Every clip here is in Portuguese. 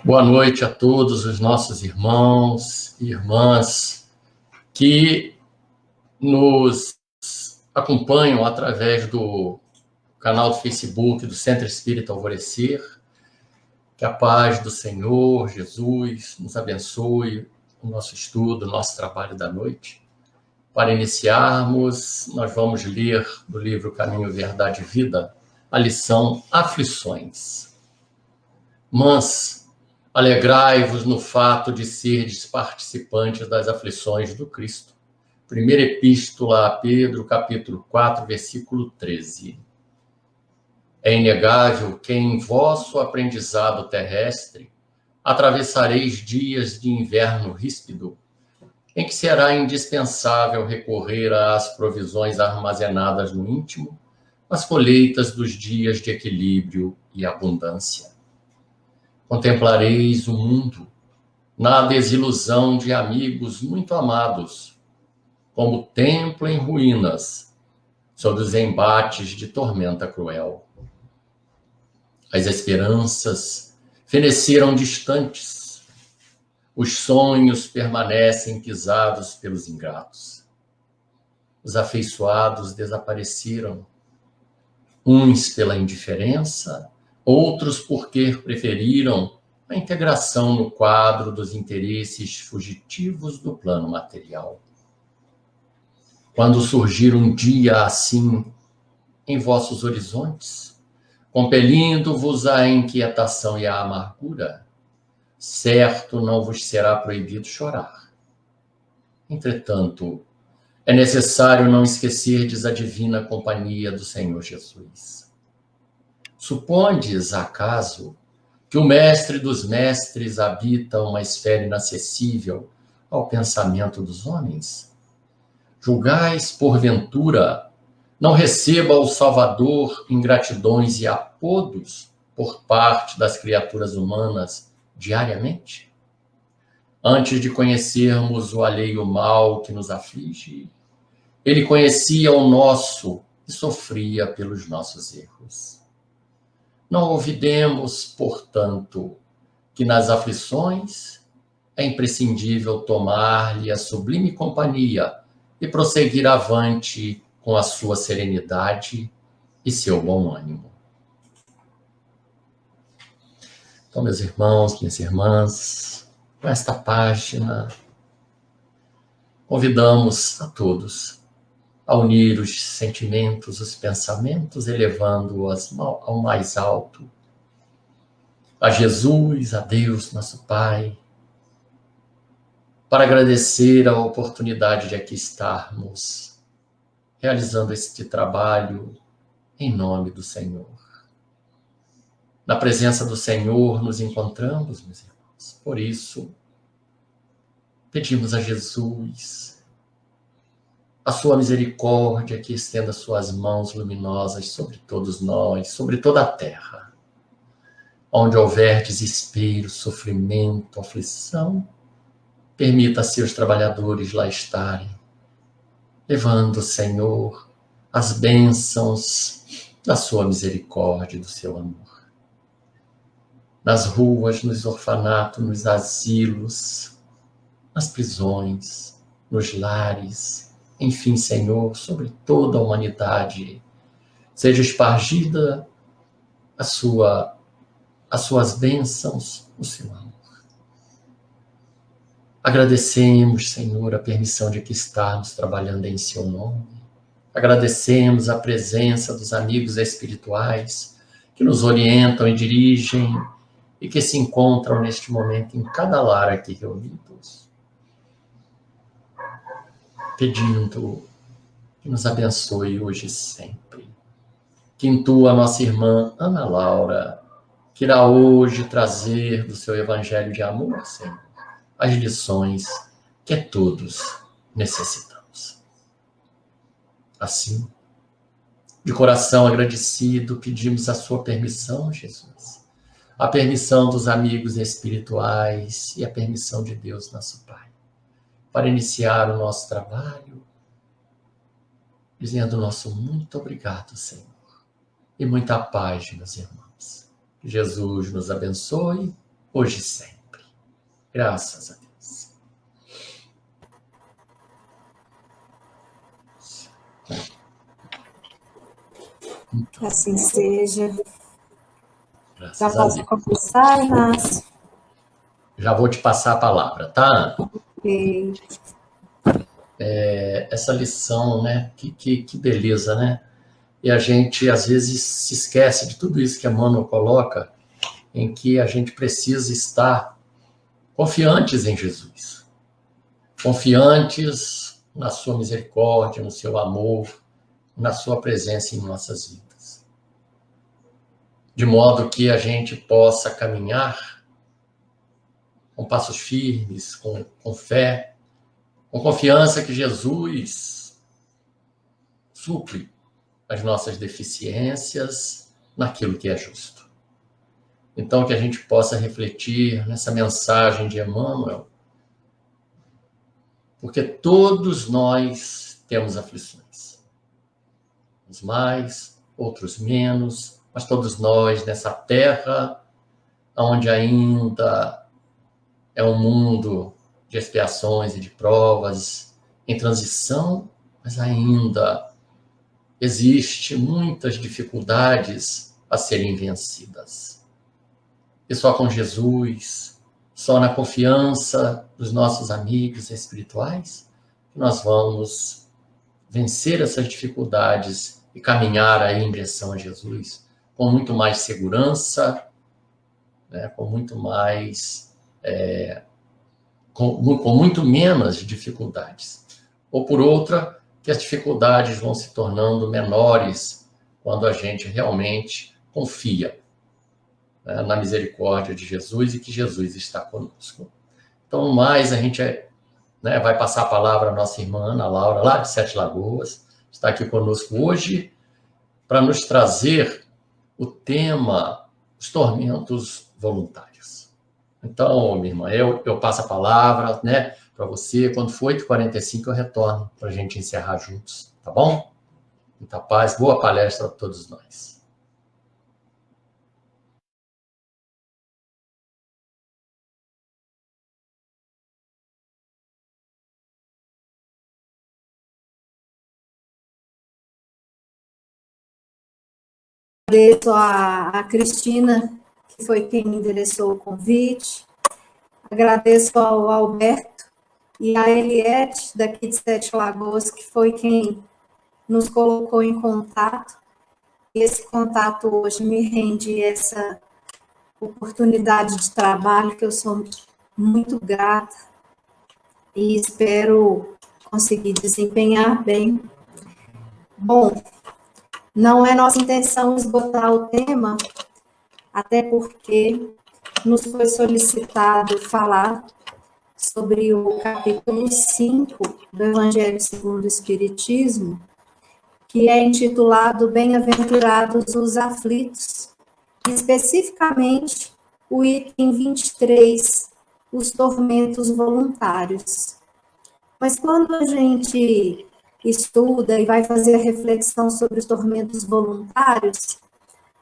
Boa noite a todos os nossos irmãos e irmãs que nos acompanham através do canal do Facebook do Centro Espírita Alvorecer. Que a paz do Senhor Jesus nos abençoe o nosso estudo, o nosso trabalho da noite. Para iniciarmos, nós vamos ler do livro Caminho, Verdade e Vida, a lição Aflições. Mas alegrai-vos no fato de serdes participantes das aflições do Cristo. Primeira Epístola a Pedro, capítulo 4, versículo 13. É inegável que em vosso aprendizado terrestre atravessareis dias de inverno ríspido, em que será indispensável recorrer às provisões armazenadas no íntimo, às colheitas dos dias de equilíbrio e abundância. Contemplareis o mundo na desilusão de amigos muito amados, como templo em ruínas, sob os embates de tormenta cruel. As esperanças feneceram distantes, os sonhos permanecem pisados pelos ingratos. Os afeiçoados desapareceram, uns pela indiferença, outros porque preferiram a integração no quadro dos interesses fugitivos do plano material. Quando surgir um dia assim em vossos horizontes, compelindo-vos à inquietação e à amargura, certo não vos será proibido chorar. Entretanto, é necessário não esquecerdes a divina companhia do Senhor Jesus. Supondes, acaso, que o mestre dos mestres habita uma esfera inacessível ao pensamento dos homens? Julgais, porventura, não receba o Salvador ingratidões e apodos por parte das criaturas humanas diariamente? Antes de conhecermos o alheio mal que nos aflige, ele conhecia o nosso e sofria pelos nossos erros. Não olvidemos, portanto, que nas aflições é imprescindível tomar-lhe a sublime companhia e prosseguir avante com a sua serenidade e seu bom ânimo. Então, meus irmãos, minhas irmãs, com esta página, convidamos a todos a unir os sentimentos, os pensamentos, elevando-os ao mais alto, a Jesus, a Deus, nosso Pai, para agradecer a oportunidade de aqui estarmos realizando este trabalho em nome do Senhor. Na presença do Senhor nos encontramos, meus irmãos. Por isso, pedimos a Jesus a sua misericórdia, que estenda suas mãos luminosas sobre todos nós, sobre toda a terra. Onde houver desespero, sofrimento, aflição, permita a seus trabalhadores lá estarem, levando, Senhor, as bênçãos da sua misericórdia e do seu amor. Nas ruas, nos orfanatos, nos asilos, nas prisões, nos lares, enfim, Senhor, sobre toda a humanidade, seja espargida as suas bênçãos, o seu amor. Agradecemos, Senhor, a permissão de aqui estarmos trabalhando em seu nome. Agradecemos a presença dos amigos espirituais que nos orientam e dirigem e que se encontram neste momento em cada lar aqui reunidos, pedindo que nos abençoe hoje e sempre. Que intua a nossa irmã Ana Laura, que irá hoje trazer do seu evangelho de amor, Senhor, as lições que todos necessitamos. Assim, de coração agradecido, pedimos a sua permissão, Jesus, a permissão dos amigos espirituais e a permissão de Deus, nosso Pai, para iniciar o nosso trabalho, dizendo nosso muito obrigado, Senhor, e muita paz, meus irmãos. Que Jesus nos abençoe hoje e sempre. Graças a Deus. Que assim seja. Graças Já a posso Deus. começar, Inácio? Já vou te passar a palavra, tá? Ok. Essa lição, né? Que beleza, né? E a gente, às vezes, se esquece de tudo isso que a Emmanuel coloca, em que a gente precisa estar confiantes em Jesus. Confiantes na sua misericórdia, no seu amor, na sua presença em nossas vidas. De modo que a gente possa caminhar com passos firmes, com fé, com confiança que Jesus supre as nossas deficiências naquilo que é justo. Então, que a gente possa refletir nessa mensagem de Emmanuel, porque todos nós temos aflições. Uns mais, outros menos, mas todos nós nessa terra, onde ainda é um mundo de expiações e de provas, em transição, mas ainda existe muitas dificuldades a serem vencidas. E só com Jesus, só na confiança dos nossos amigos espirituais, que nós vamos vencer essas dificuldades e caminhar aí em direção a Jesus com muito mais segurança, né, com muito mais, com muito menos dificuldades. Ou por outra, que as dificuldades vão se tornando menores quando a gente realmente confia, né, na misericórdia de Jesus e que Jesus está conosco. Então, mais a gente né, vai passar a palavra à nossa irmã Ana Laura, lá de Sete Lagoas, está aqui conosco hoje para nos trazer o tema os tormentos voluntários. Então, minha irmã, eu passo a palavra, né, para você. Quando for 8h45, eu retorno para a gente encerrar juntos, tá bom? Muita paz, boa palestra a todos nós. Agradeço a Cristina, que foi quem me endereçou o convite. Agradeço ao Alberto e a Eliette, daqui de Sete Lagoas, que foi quem nos colocou em contato. E esse contato hoje me rende essa oportunidade de trabalho que eu sou muito grata e espero conseguir desempenhar bem. Bom, não é nossa intenção esgotar o tema, até porque nos foi solicitado falar sobre o capítulo 5 do Evangelho segundo o Espiritismo, que é intitulado Bem-aventurados os aflitos, especificamente o item 23, os tormentos voluntários. Mas quando a gente estuda e vai fazer a reflexão sobre os tormentos voluntários,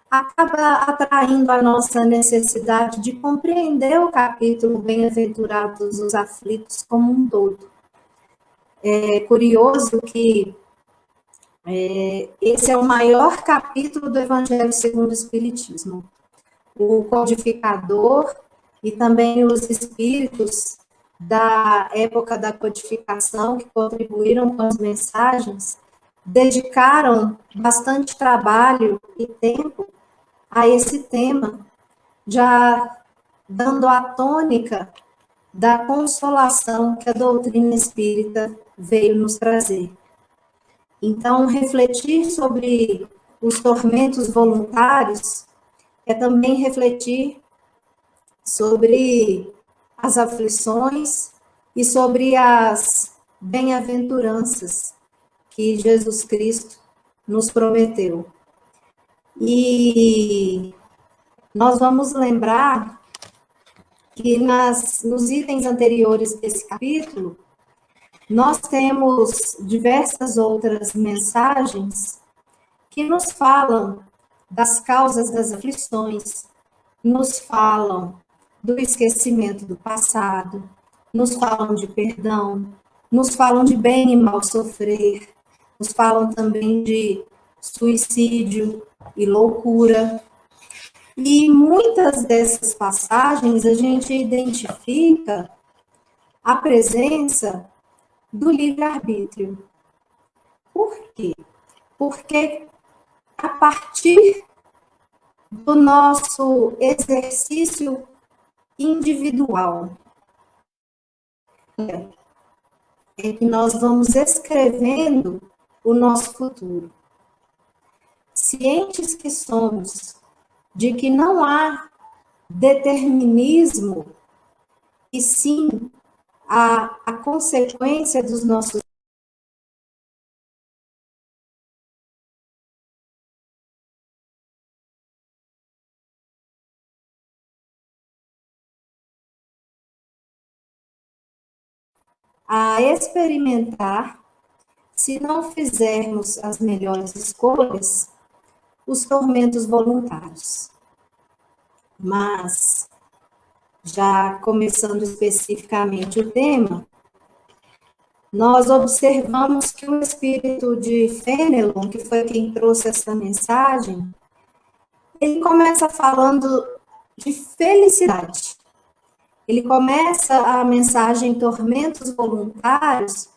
acaba atraindo a nossa necessidade de compreender o capítulo Bem-aventurados os aflitos como um todo. É curioso que esse é o maior capítulo do Evangelho segundo o Espiritismo. O codificador e também os espíritos da época da codificação, que contribuíram com as mensagens, dedicaram bastante trabalho e tempo a esse tema, já dando a tônica da consolação que a doutrina espírita veio nos trazer. Então, refletir sobre os tormentos voluntários é também refletir sobre as aflições e sobre as bem-aventuranças que Jesus Cristo nos prometeu. E nós vamos lembrar que nos itens anteriores desse capítulo, nós temos diversas outras mensagens que nos falam das causas das aflições, nos falam do esquecimento do passado, nos falam de perdão, nos falam de bem e mal sofrer, nos falam também de suicídio e loucura. E muitas dessas passagens a gente identifica a presença do livre-arbítrio. Por quê? Porque a partir do nosso exercício individual é que nós vamos escrevendo o nosso futuro. Cientes que somos de que não há determinismo, e sim a consequência dos nossos a experimentar, se não fizermos as melhores escolhas, os tormentos voluntários. Mas, já começando especificamente o tema, nós observamos que o espírito de Fenelon, que foi quem trouxe essa mensagem, ele começa falando de felicidade. Ele começa a mensagem Tormentos Voluntários,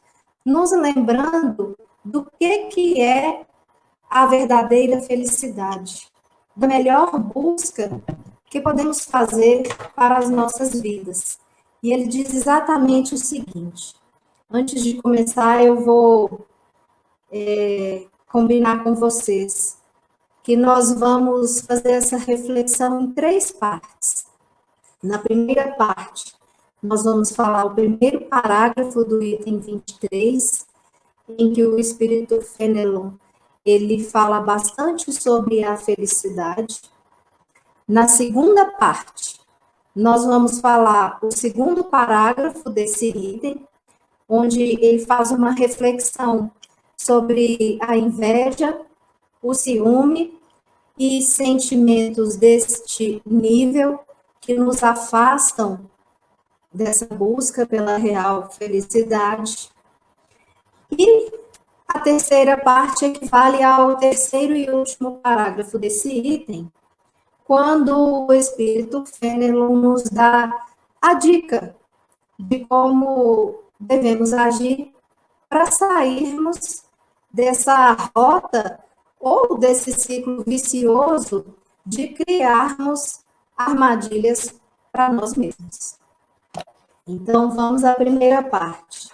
nos lembrando do que é a verdadeira felicidade, da melhor busca que podemos fazer para as nossas vidas. E ele diz exatamente o seguinte: antes de começar, eu vou combinar com vocês que nós vamos fazer essa reflexão em 3 partes. Na primeira parte, nós vamos falar o primeiro parágrafo do item 23, em que o espírito Fenelon, ele fala bastante sobre a felicidade. Na segunda parte, nós vamos falar o segundo parágrafo desse item, onde ele faz uma reflexão sobre a inveja, o ciúme e sentimentos deste nível que nos afastam dessa busca pela real felicidade. E a terceira parte equivale ao terceiro e último parágrafo desse item, quando o espírito Fenelon nos dá a dica de como devemos agir para sairmos dessa rota ou desse ciclo vicioso de criarmos armadilhas para nós mesmos. Então, vamos à primeira parte.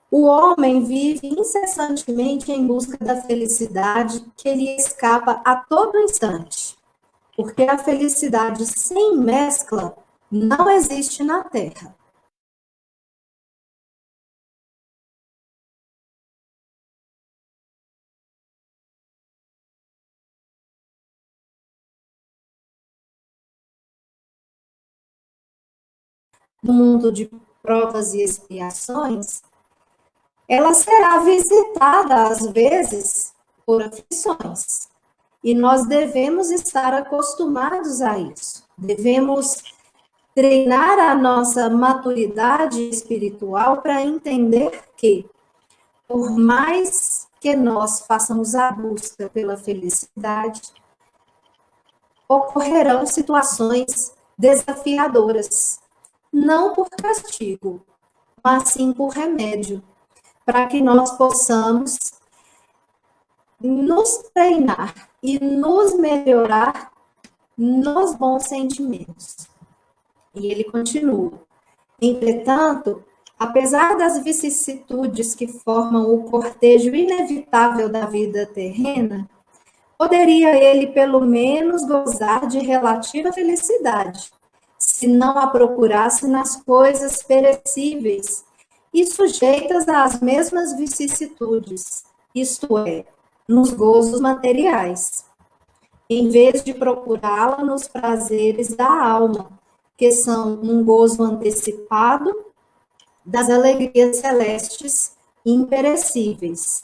O homem vive incessantemente em busca da felicidade que lhe escapa a todo instante, porque a felicidade sem mescla não existe na Terra. No mundo de provas e expiações, ela será visitada, às vezes, por aflições. E nós devemos estar acostumados a isso. Devemos treinar a nossa maturidade espiritual para entender que, por mais que nós façamos a busca pela felicidade, ocorrerão situações desafiadoras, não por castigo, mas sim por remédio, para que nós possamos nos treinar e nos melhorar nos bons sentimentos. E ele continua: entretanto, apesar das vicissitudes que formam o cortejo inevitável da vida terrena, poderia ele pelo menos gozar de relativa felicidade, se não a procurasse nas coisas perecíveis e sujeitas às mesmas vicissitudes, isto é, nos gozos materiais, em vez de procurá-la nos prazeres da alma, que são um gozo antecipado das alegrias celestes imperecíveis.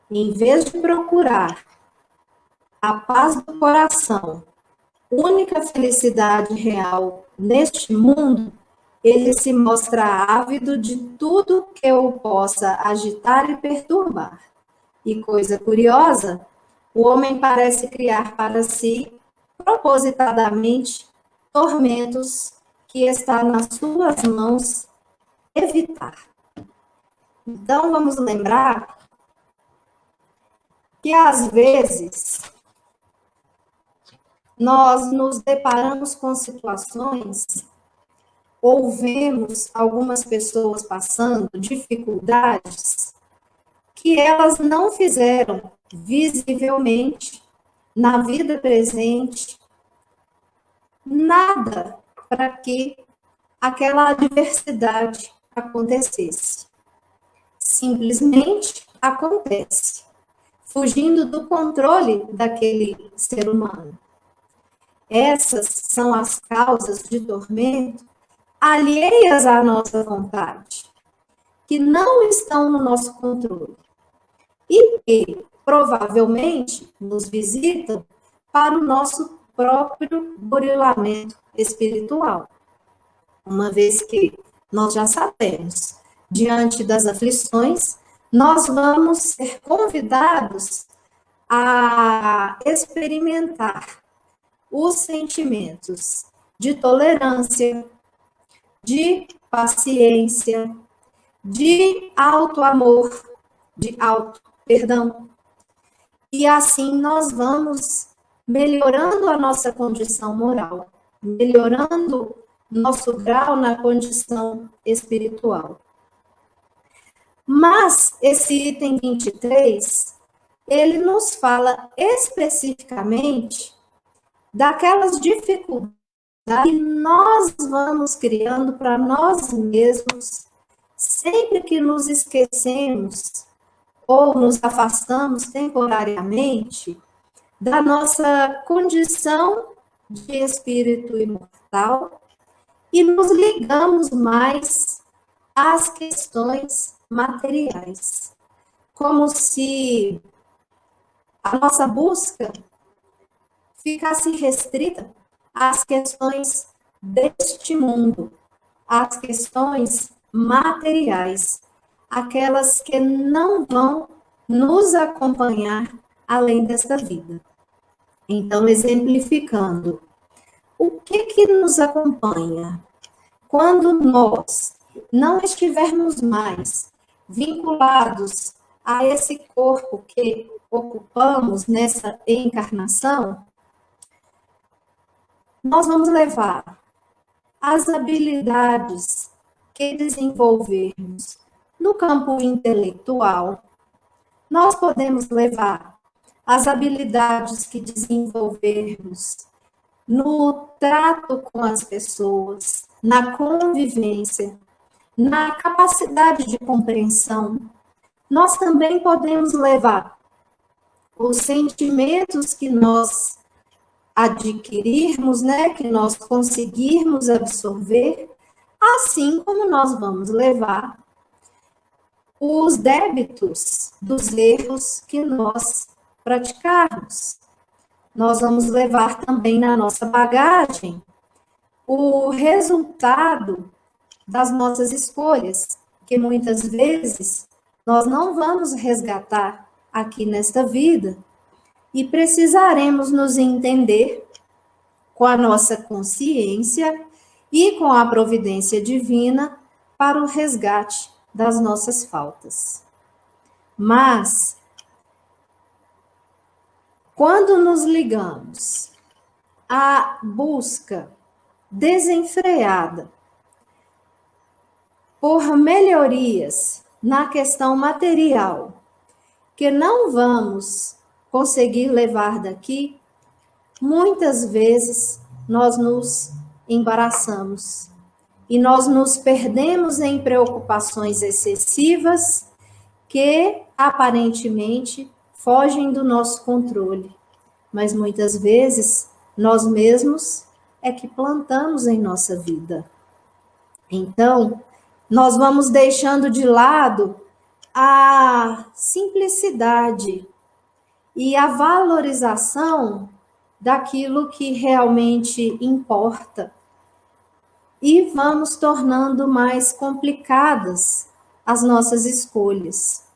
Em vez de procurar a paz do coração única felicidade real neste mundo, ele se mostra ávido de tudo que o possa agitar e perturbar. E coisa curiosa, o homem parece criar para si, propositadamente, tormentos que está nas suas mãos evitar. Então, vamos lembrar que, às vezes, nós nos deparamos com situações ou vemos algumas pessoas passando dificuldades que elas não fizeram visivelmente na vida presente nada para que aquela adversidade acontecesse. Simplesmente acontece, fugindo do controle daquele ser humano. Essas são as causas de tormento alheias à nossa vontade, que não estão no nosso controle e que provavelmente nos visitam para o nosso próprio burilamento espiritual, uma vez que nós já sabemos, diante das aflições, nós vamos ser convidados a experimentar os sentimentos de tolerância, de paciência, de auto-amor, de auto-perdão. E assim nós vamos melhorando a nossa condição moral, melhorando nosso grau na condição espiritual. Mas esse item 23, ele nos fala especificamente daquelas dificuldades que nós vamos criando para nós mesmos sempre que nos esquecemos ou nos afastamos temporariamente da nossa condição de espírito imortal e nos ligamos mais às questões materiais, como se a nossa busca ficasse restrita às questões deste mundo, às questões materiais, aquelas que não vão nos acompanhar além desta vida. Então, exemplificando, o que nos acompanha? Quando nós não estivermos mais vinculados a esse corpo que ocupamos nessa encarnação, nós vamos levar as habilidades que desenvolvermos no campo intelectual, nós podemos levar as habilidades que desenvolvermos no trato com as pessoas, na convivência, na capacidade de compreensão. Nós também podemos levar os sentimentos que nós adquirirmos, né, que nós conseguirmos absorver, assim como nós vamos levar os débitos dos erros que nós praticarmos. Nós vamos levar também na nossa bagagem o resultado das nossas escolhas, que muitas vezes nós não vamos resgatar aqui nesta vida e precisaremos nos entender com a nossa consciência e com a providência divina para o resgate das nossas faltas. Mas, quando nos ligamos à busca desenfreada por melhorias na questão material, que não vamos conseguir levar daqui, muitas vezes nós nos embaraçamos e nós nos perdemos em preocupações excessivas que aparentemente fogem do nosso controle, mas muitas vezes nós mesmos é que plantamos em nossa vida. Então, nós vamos deixando de lado a simplicidade e a valorização daquilo que realmente importa e vamos tornando mais complicadas as nossas escolhas.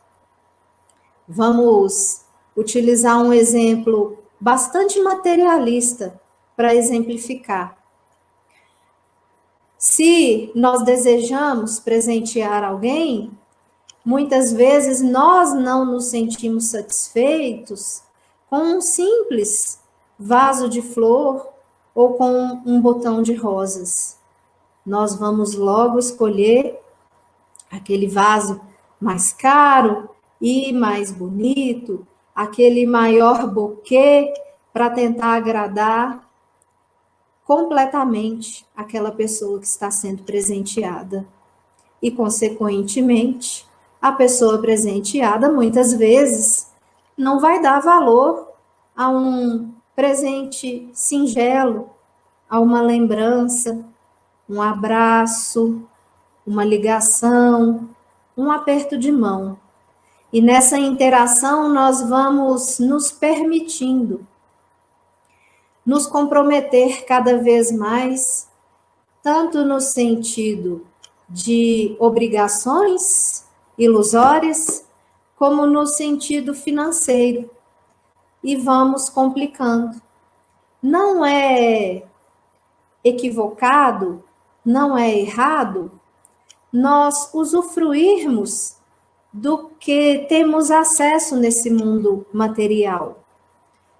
Vamos utilizar um exemplo bastante materialista para exemplificar. Se nós desejamos presentear alguém, muitas vezes nós não nos sentimos satisfeitos com um simples vaso de flor ou com um botão de rosas. Nós vamos logo escolher aquele vaso mais caro e mais bonito, aquele maior buquê para tentar agradar completamente aquela pessoa que está sendo presenteada. E, consequentemente, a pessoa presenteada, muitas vezes, não vai dar valor a um presente singelo, a uma lembrança, um abraço, uma ligação, um aperto de mão. E nessa interação nós vamos nos permitindo nos comprometer cada vez mais, tanto no sentido de obrigações ilusórias, como no sentido financeiro. E vamos complicando. Não é equivocado, não é errado nós usufruirmos do que temos acesso nesse mundo material.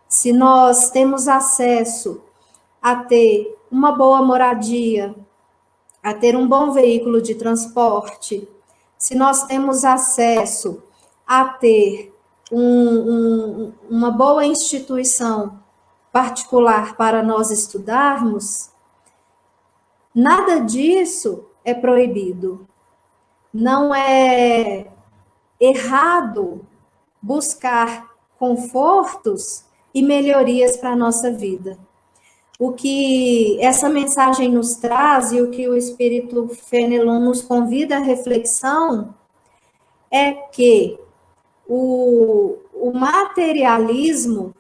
Se nós temos acesso a ter uma boa moradia, a ter um bom veículo de transporte, se nós temos acesso a ter uma boa instituição particular para nós estudarmos, nada disso é proibido. Não é errado buscar confortos e melhorias para a nossa vida. O que essa mensagem nos traz e o que o Espírito Fenelon nos convida à reflexão é que o materialismo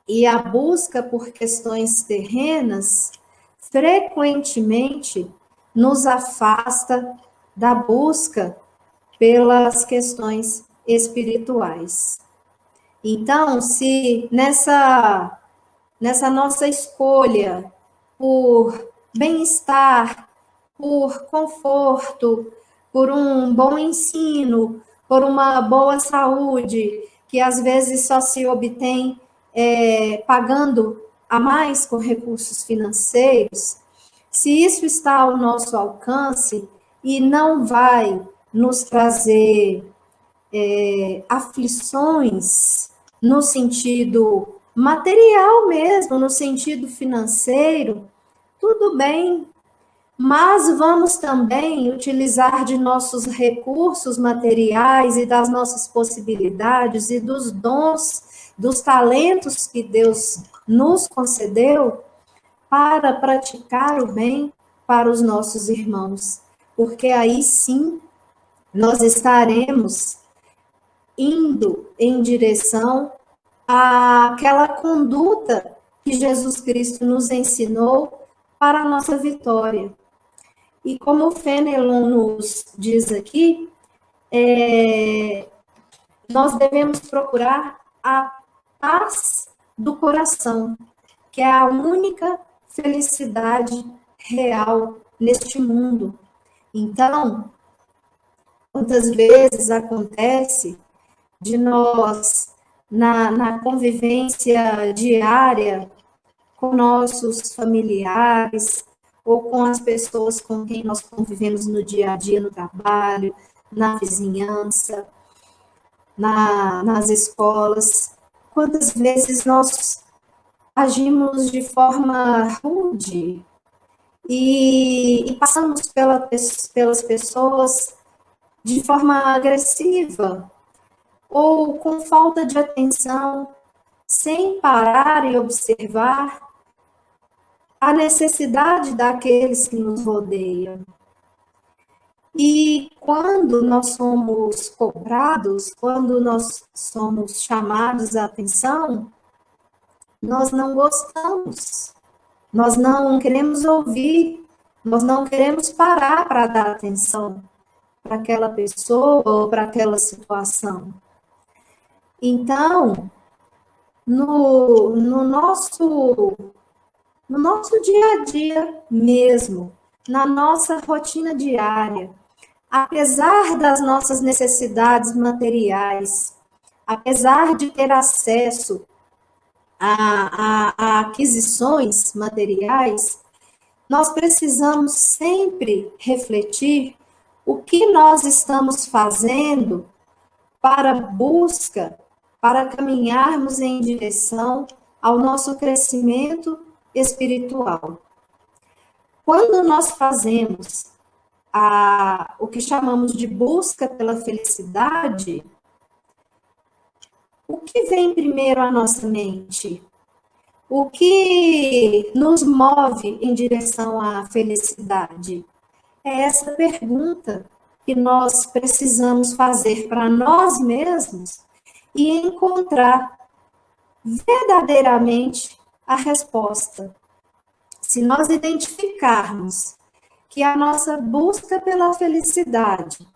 e a busca por questões terrenas frequentemente nos afasta da busca pelas questões espirituais. Então, se nessa nossa escolha por bem-estar, por conforto, por um bom ensino, por uma boa saúde, que às vezes só se obtém pagando a mais com recursos financeiros, se isso está ao nosso alcance e não vai nos trazer aflições no sentido material mesmo, no sentido financeiro, tudo bem, mas vamos também utilizar de nossos recursos materiais e das nossas possibilidades e dos dons, dos talentos que Deus nos concedeu para praticar o bem para os nossos irmãos, porque aí sim nós estaremos indo em direção àquela conduta que Jesus Cristo nos ensinou para a nossa vitória. E como o Fenelon nos diz aqui, nós devemos procurar a paz do coração, que é a única felicidade real neste mundo. Então, quantas vezes acontece de nós, na convivência diária com nossos familiares ou com as pessoas com quem nós convivemos no dia a dia, no trabalho, na vizinhança, nas escolas, quantas vezes nós agimos de forma rude e passamos pelas pessoas de forma agressiva ou com falta de atenção, sem parar e observar a necessidade daqueles que nos rodeiam. E quando nós somos cobrados, quando nós somos chamados à atenção, nós não gostamos, nós não queremos ouvir, nós não queremos parar para dar atenção para aquela pessoa ou para aquela situação. Então, no nosso dia a dia mesmo, na nossa rotina diária, apesar das nossas necessidades materiais, apesar de ter acesso a aquisições materiais, nós precisamos sempre refletir o que nós estamos fazendo para busca, para caminharmos em direção ao nosso crescimento espiritual. Quando nós fazemos o que chamamos de busca pela felicidade, o que vem primeiro à nossa mente? O que nos move em direção à felicidade? É essa pergunta que nós precisamos fazer para nós mesmos e encontrar verdadeiramente a resposta. Se nós identificarmos que a nossa busca pela felicidade,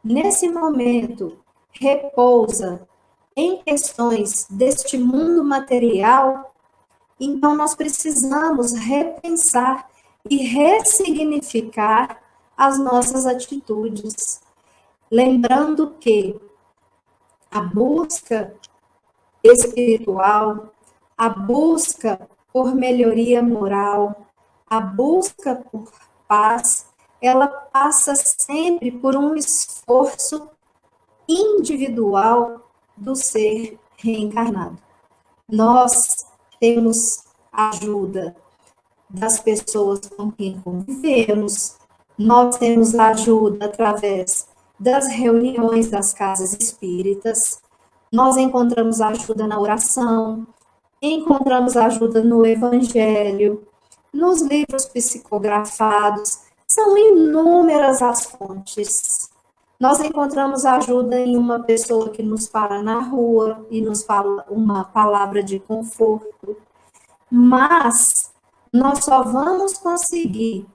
nesse momento, repousa em questões deste mundo material, então nós precisamos repensar e ressignificar as nossas atitudes, lembrando que a busca espiritual, a busca por melhoria moral, a busca por paz, ela passa sempre por um esforço individual do ser reencarnado. Nós temos a ajuda das pessoas com quem convivemos, nós temos a ajuda através das reuniões das casas espíritas, nós encontramos ajuda na oração, encontramos ajuda no evangelho, nos livros psicografados, são inúmeras as fontes. Nós encontramos ajuda em uma pessoa que nos para na rua e nos fala uma palavra de conforto, mas nós só vamos conseguir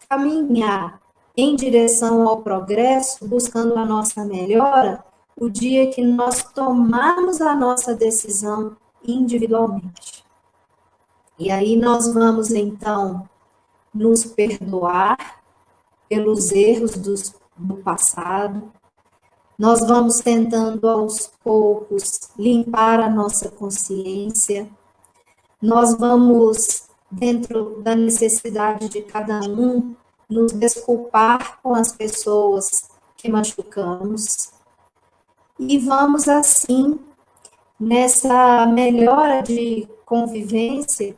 caminhar em direção ao progresso, buscando a nossa melhora, o dia que nós tomarmos a nossa decisão individualmente. E aí nós vamos, então, nos perdoar pelos erros do passado, nós vamos tentando, aos poucos, limpar a nossa consciência, nós vamos, dentro da necessidade de cada um, nos desculpar com as pessoas que machucamos, e vamos, assim, nessa melhora de convivência,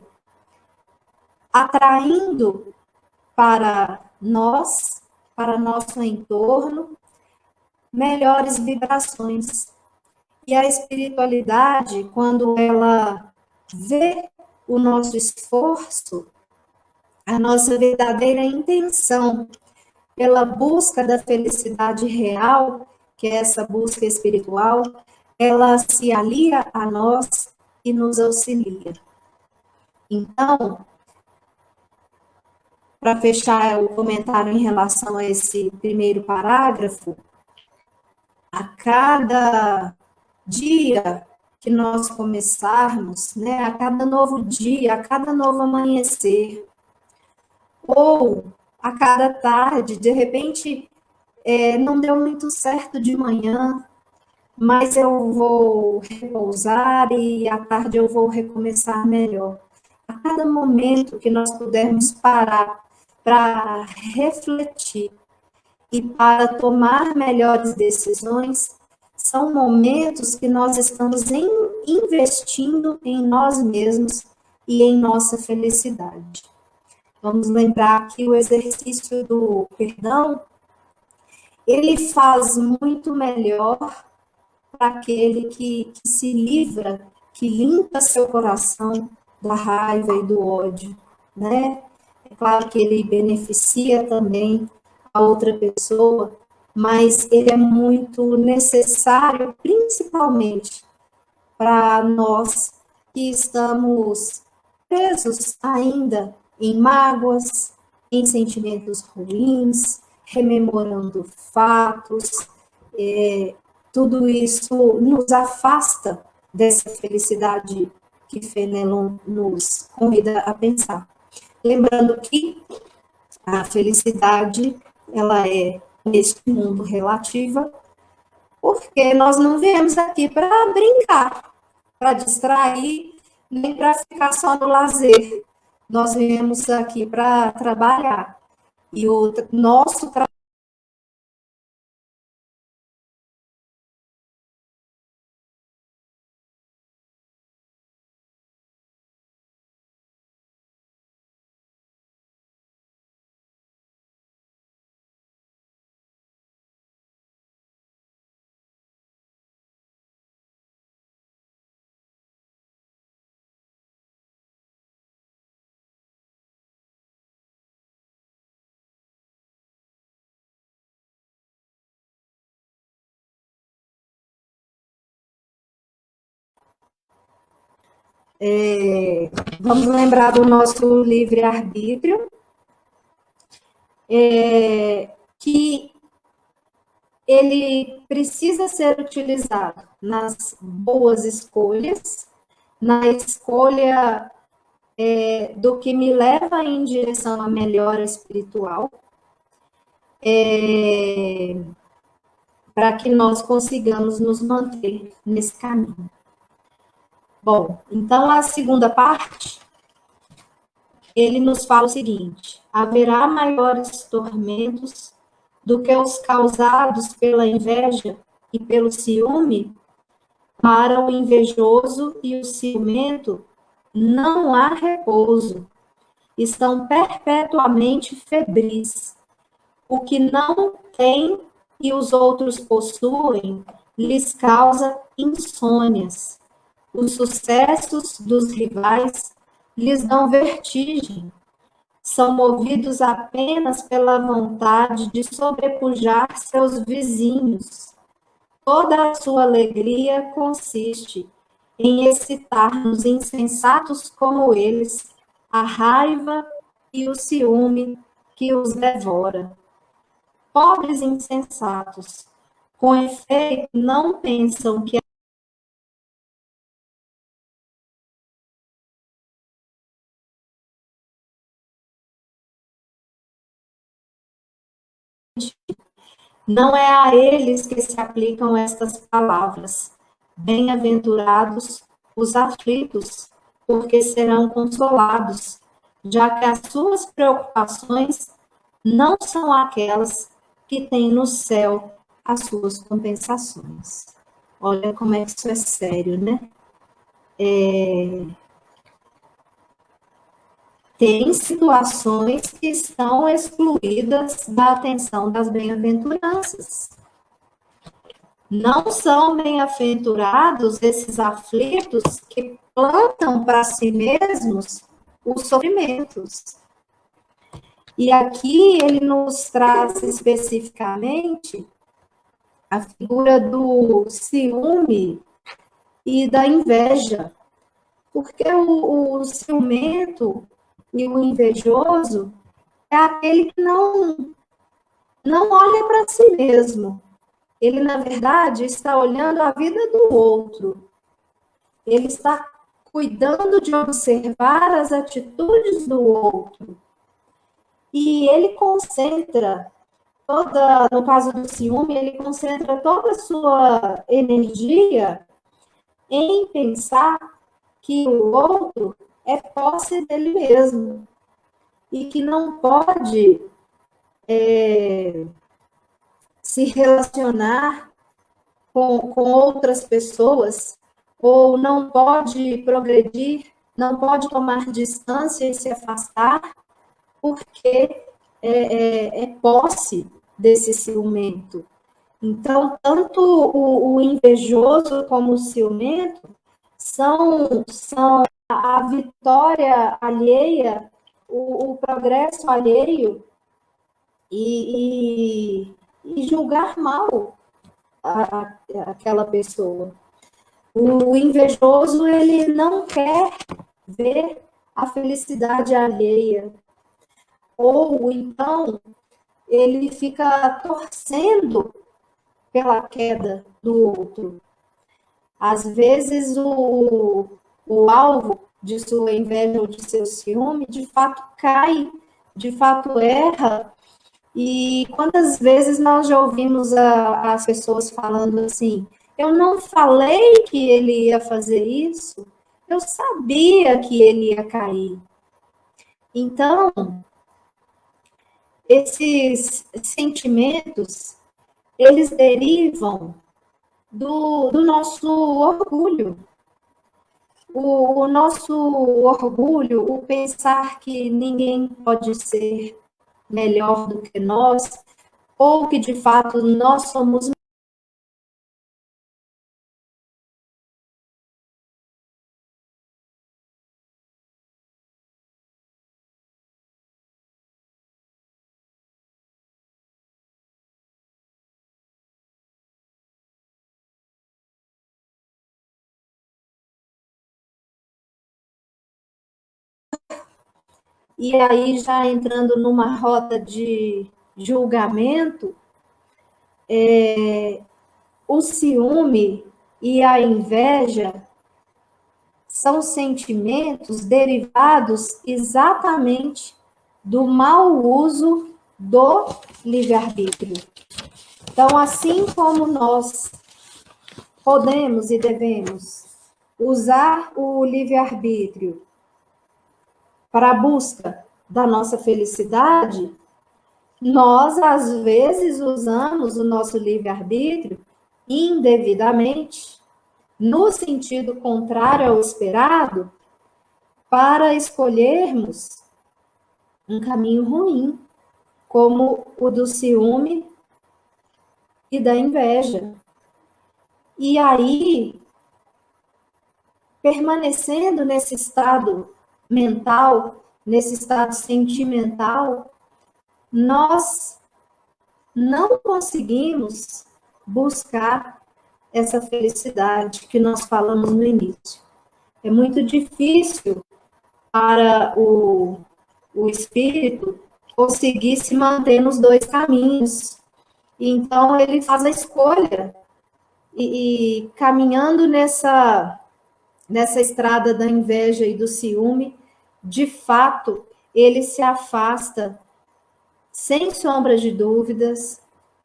atraindo para nós, para nosso entorno, melhores vibrações. E a espiritualidade, quando ela vê o nosso esforço, a nossa verdadeira intenção pela busca da felicidade real, que é essa busca espiritual, ela se alia a nós e nos auxilia. Então, para fechar o comentário em relação a esse primeiro parágrafo, a cada dia que nós começarmos, né, a cada novo dia, a cada novo amanhecer, ou a cada tarde, de repente, não deu muito certo de manhã, mas eu vou repousar e à tarde eu vou recomeçar melhor. A cada momento que nós pudermos parar para refletir e para tomar melhores decisões, são momentos que nós estamos investindo em nós mesmos e em nossa felicidade. Vamos lembrar que o exercício do perdão, ele faz muito melhor para aquele que se livra, que limpa seu coração da raiva e do ódio, né? É claro que ele beneficia também a outra pessoa, mas ele é muito necessário, principalmente para nós que estamos presos ainda em mágoas, em sentimentos ruins, rememorando fatos, tudo isso nos afasta dessa felicidade que Fenelon nos convida a pensar. Lembrando que a felicidade, ela é, neste mundo, relativa, porque nós não viemos aqui para brincar, para distrair, nem para ficar só no lazer. Nós viemos aqui para trabalhar. E o nosso trabalho vamos lembrar do nosso livre-arbítrio, que ele precisa ser utilizado nas boas escolhas, na escolha do que me leva em direção à melhora espiritual, para que nós consigamos nos manter nesse caminho. Bom, então a segunda parte, ele nos fala o seguinte: haverá maiores tormentos do que os causados pela inveja e pelo ciúme? Para o invejoso e o ciumento não há repouso, estão perpetuamente febris. O que não tem e os outros possuem lhes causa insônias. Os sucessos dos rivais lhes dão vertigem. São movidos apenas pela vontade de sobrepujar seus vizinhos. Toda a sua alegria consiste em excitar-nos insensatos como eles a raiva e o ciúme que os devora. Pobres insensatos, com efeito, não pensam que não é a eles que se aplicam estas palavras. Bem-aventurados os aflitos, porque serão consolados, já que as suas preocupações não são aquelas que têm no céu as suas compensações. Olha como é que isso é sério, né? Tem situações que estão excluídas da atenção das bem-aventuranças. Não são bem-aventurados esses aflitos que plantam para si mesmos os sofrimentos. E aqui ele nos traz especificamente a figura do ciúme e da inveja, porque o ciumento e o invejoso é aquele que não olha para si mesmo. Ele, na verdade, está olhando a vida do outro. Ele está cuidando de observar as atitudes do outro. E ele concentra no caso do ciúme, ele concentra toda a sua energia em pensar que o outro é posse dele mesmo e que não pode se relacionar com outras pessoas, ou não pode progredir, não pode tomar distância e se afastar, porque é posse desse ciumento. Então, tanto o invejoso como o ciumento são a vitória alheia, o progresso alheio e julgar mal aquela pessoa. O invejoso, ele não quer ver a felicidade alheia. Ou então, ele fica torcendo pela queda do outro. Às vezes, o alvo de sua inveja ou de seu ciúme, de fato, cai, de fato, erra. E quantas vezes nós já ouvimos as pessoas falando assim: eu não falei que ele ia fazer isso, eu sabia que ele ia cair. Então, esses sentimentos, eles derivam do nosso orgulho. O nosso orgulho, o pensar que ninguém pode ser melhor do que nós, ou que de fato nós somos. E aí, já entrando numa rota de julgamento, o ciúme e a inveja são sentimentos derivados exatamente do mau uso do livre-arbítrio. Então, assim como nós podemos e devemos usar o livre-arbítrio para a busca da nossa felicidade, nós, às vezes, usamos o nosso livre-arbítrio indevidamente, no sentido contrário ao esperado, para escolhermos um caminho ruim, como o do ciúme e da inveja. E aí, permanecendo nesse estado mental, nesse estado sentimental, nós não conseguimos buscar essa felicidade que nós falamos no início. É muito difícil para o espírito conseguir se manter nos dois caminhos. Então, ele faz a escolha e caminhando nessa estrada da inveja e do ciúme, de fato, ele se afasta, sem sombra de dúvidas,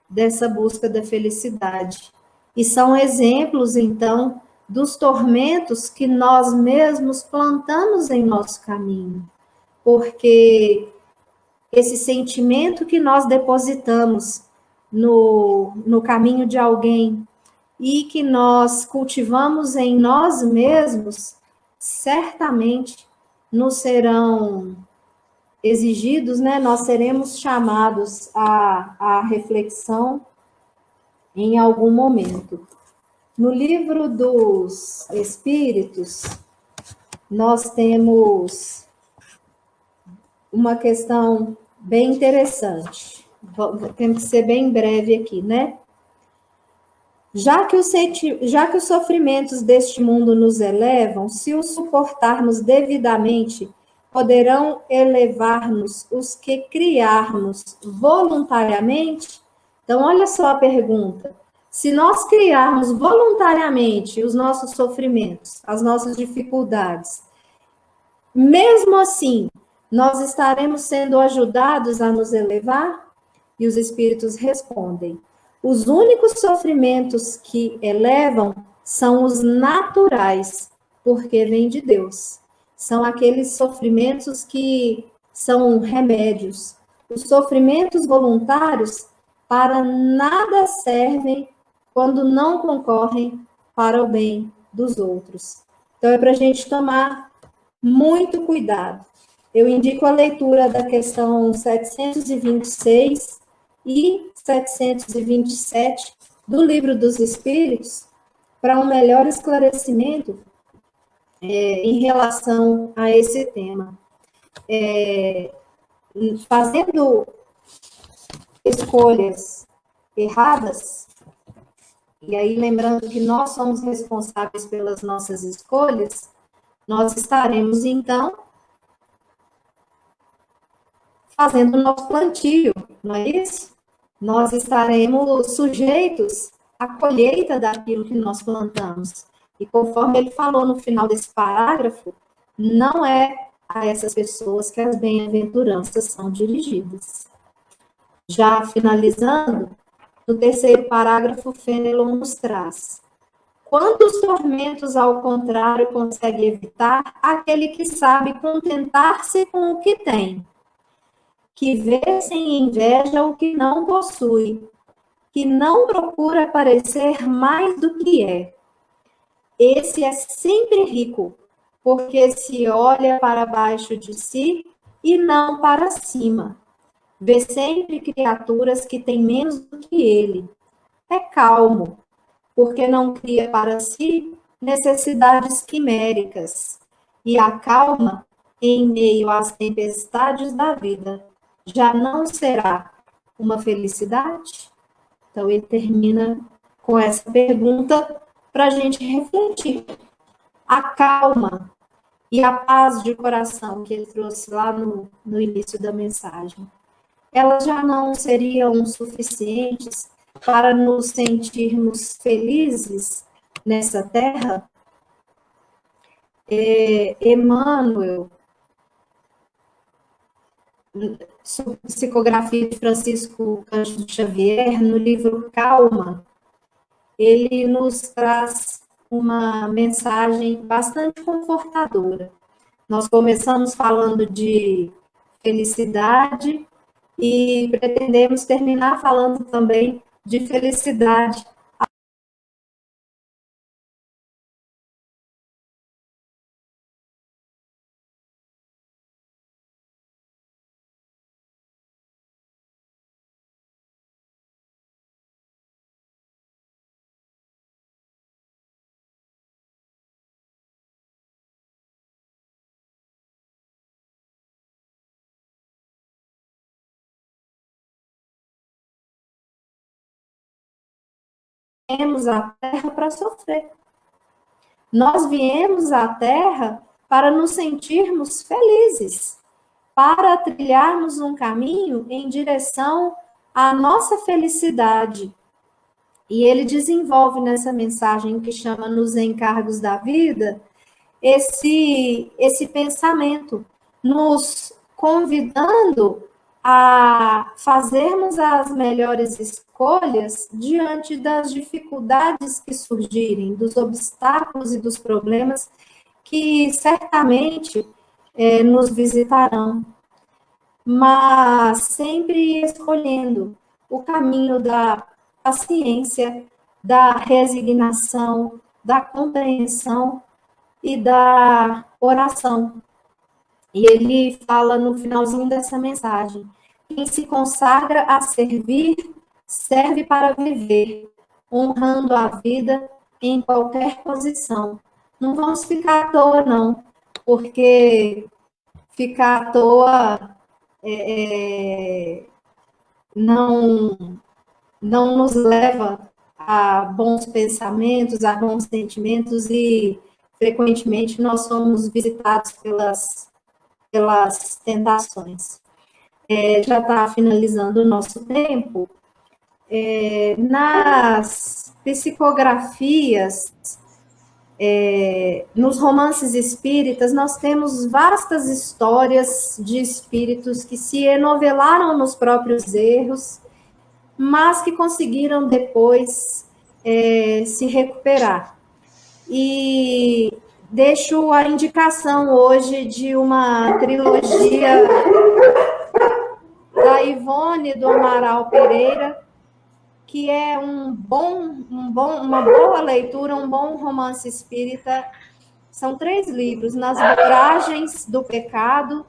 dessa busca da felicidade. E são exemplos, então, dos tormentos que nós mesmos plantamos em nosso caminho. Porque esse sentimento que nós depositamos no caminho de alguém e que nós cultivamos em nós mesmos, certamente nos serão exigidos, né? Nós seremos chamados à reflexão em algum momento. No livro dos Espíritos, nós temos uma questão bem interessante. Temos que ser bem breve aqui, né? Já que os sofrimentos deste mundo nos elevam, se os suportarmos devidamente, poderão elevar-nos os que criarmos voluntariamente? Então, olha só a pergunta. Se nós criarmos voluntariamente os nossos sofrimentos, as nossas dificuldades, mesmo assim, nós estaremos sendo ajudados a nos elevar? E os espíritos respondem: os únicos sofrimentos que elevam são os naturais, porque vêm de Deus. São aqueles sofrimentos que são remédios. Os sofrimentos voluntários para nada servem quando não concorrem para o bem dos outros. Então, é para a gente tomar muito cuidado. Eu indico a leitura da questão 726 e 727 do Livro dos Espíritos para um melhor esclarecimento em relação a esse tema. Fazendo escolhas erradas, E aí, lembrando que nós somos responsáveis pelas nossas escolhas, nós estaremos, então, fazendo o nosso plantio, não é isso? Nós estaremos sujeitos à colheita daquilo que nós plantamos. E conforme ele falou no final desse parágrafo, não é a essas pessoas que as bem-aventuranças são dirigidas. Já finalizando, no terceiro parágrafo, Fenelon nos traz: quantos tormentos, ao contrário, consegue evitar aquele que sabe contentar-se com o que tem, que vê sem inveja o que não possui, que não procura parecer mais do que é. Esse é sempre rico, porque se olha para baixo de si e não para cima. Vê sempre criaturas que têm menos do que ele. É calmo, porque não cria para si necessidades quiméricas, e acalma em meio às tempestades da vida. Já não será uma felicidade? Então, ele termina com essa pergunta para a gente refletir. A calma e a paz de coração que ele trouxe lá no início da mensagem, elas já não seriam suficientes para nos sentirmos felizes nessa terra? Emmanuel, psicografia de Francisco Cândido Xavier, no livro Calma, ele nos traz uma mensagem bastante confortadora. Nós começamos falando de felicidade e pretendemos terminar falando também de felicidade. Viemos à Terra para sofrer. Nós viemos à Terra para nos sentirmos felizes, para trilharmos um caminho em direção à nossa felicidade. E ele desenvolve nessa mensagem que chama Nos Encargos da Vida, esse pensamento, nos convidando a fazermos as melhores escolhas diante das dificuldades que surgirem, dos obstáculos e dos problemas que certamente nos visitarão, mas sempre escolhendo o caminho da paciência, da resignação, da compreensão e da oração. E ele fala no finalzinho dessa mensagem: quem se consagra a servir, serve para viver, honrando a vida em qualquer posição. Não vamos ficar à toa, não, porque ficar à toa não nos leva a bons pensamentos, a bons sentimentos, e frequentemente nós somos visitados pelas tentações. Já está finalizando o nosso tempo. Nas psicografias, nos romances espíritas, nós temos vastas histórias de espíritos que se enovelaram nos próprios erros, mas que conseguiram depois se recuperar. E deixo a indicação hoje de uma trilogia da Ivone do Amaral Pereira, que é uma boa leitura, um bom romance espírita. São 3 livros: Nas Voragens do Pecado,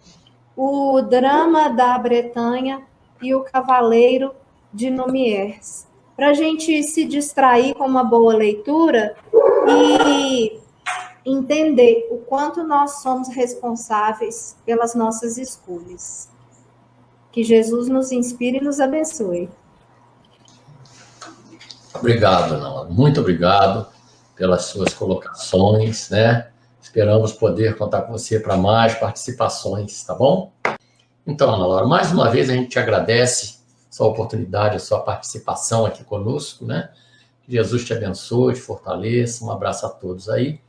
O Drama da Bretanha e O Cavaleiro de Nomieres. Para a gente se distrair com uma boa leitura e entender o quanto nós somos responsáveis pelas nossas escolhas. Que Jesus nos inspire e nos abençoe. Obrigado, Ana. Muito obrigado pelas suas colocações, né? Esperamos poder contar com você para mais participações, tá bom? Então, Ana Laura, mais uma vez a gente te agradece a sua oportunidade, a sua participação aqui conosco, né? Que Jesus te abençoe, te fortaleça. Um abraço a todos aí.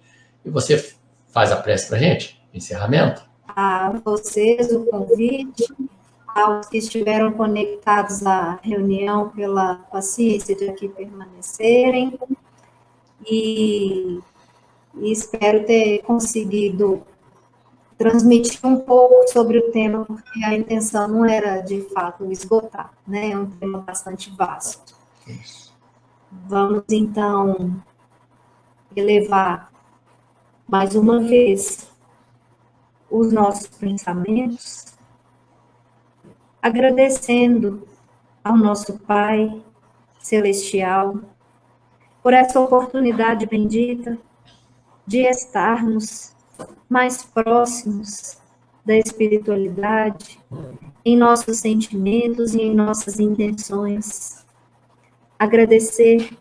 E você faz a prece para a gente? Encerramento? A vocês o convite, aos que estiveram conectados à reunião pela paciência de aqui permanecerem, e espero ter conseguido transmitir um pouco sobre o tema, porque a intenção não era, de fato, esgotar, né? É um tema bastante vasto. Vamos, então, elevar mais uma vez os nossos pensamentos, agradecendo ao nosso Pai Celestial por essa oportunidade bendita de estarmos mais próximos da espiritualidade em nossos sentimentos e em nossas intenções. Agradecer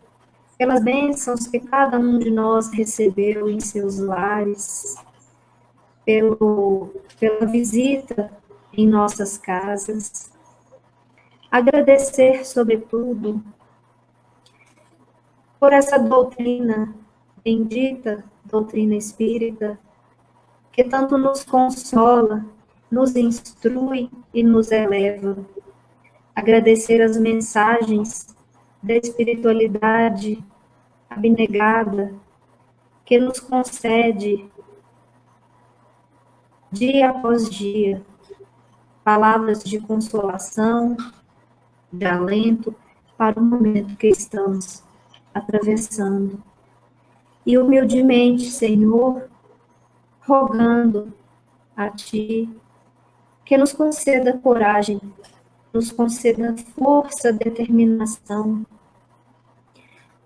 pelas bênçãos que cada um de nós recebeu em seus lares, pela visita em nossas casas. Agradecer, sobretudo, por essa doutrina bendita, doutrina espírita, que tanto nos consola, nos instrui e nos eleva. Agradecer as mensagens da espiritualidade abnegada, que nos concede, dia após dia, palavras de consolação, de alento para o momento que estamos atravessando. E humildemente, Senhor, rogando a Ti que nos conceda coragem, nos conceda força, determinação,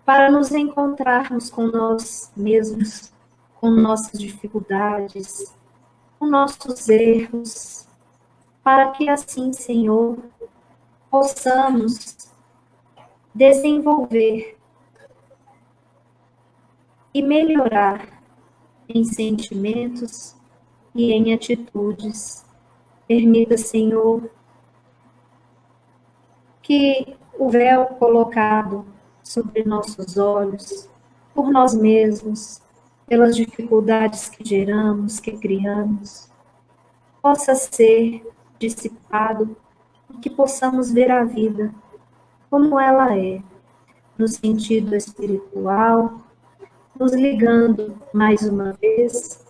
para nos encontrarmos com nós mesmos, com nossas dificuldades, com nossos erros, para que assim, Senhor, possamos desenvolver e melhorar em sentimentos e em atitudes. Permita, Senhor, que o véu colocado sobre nossos olhos, por nós mesmos, pelas dificuldades que geramos, que criamos, possa ser dissipado e que possamos ver a vida como ela é, no sentido espiritual, nos ligando mais uma vez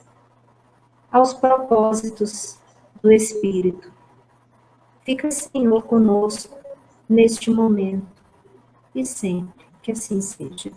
aos propósitos do Espírito. Fica, Senhor, conosco neste momento e sempre que assim seja.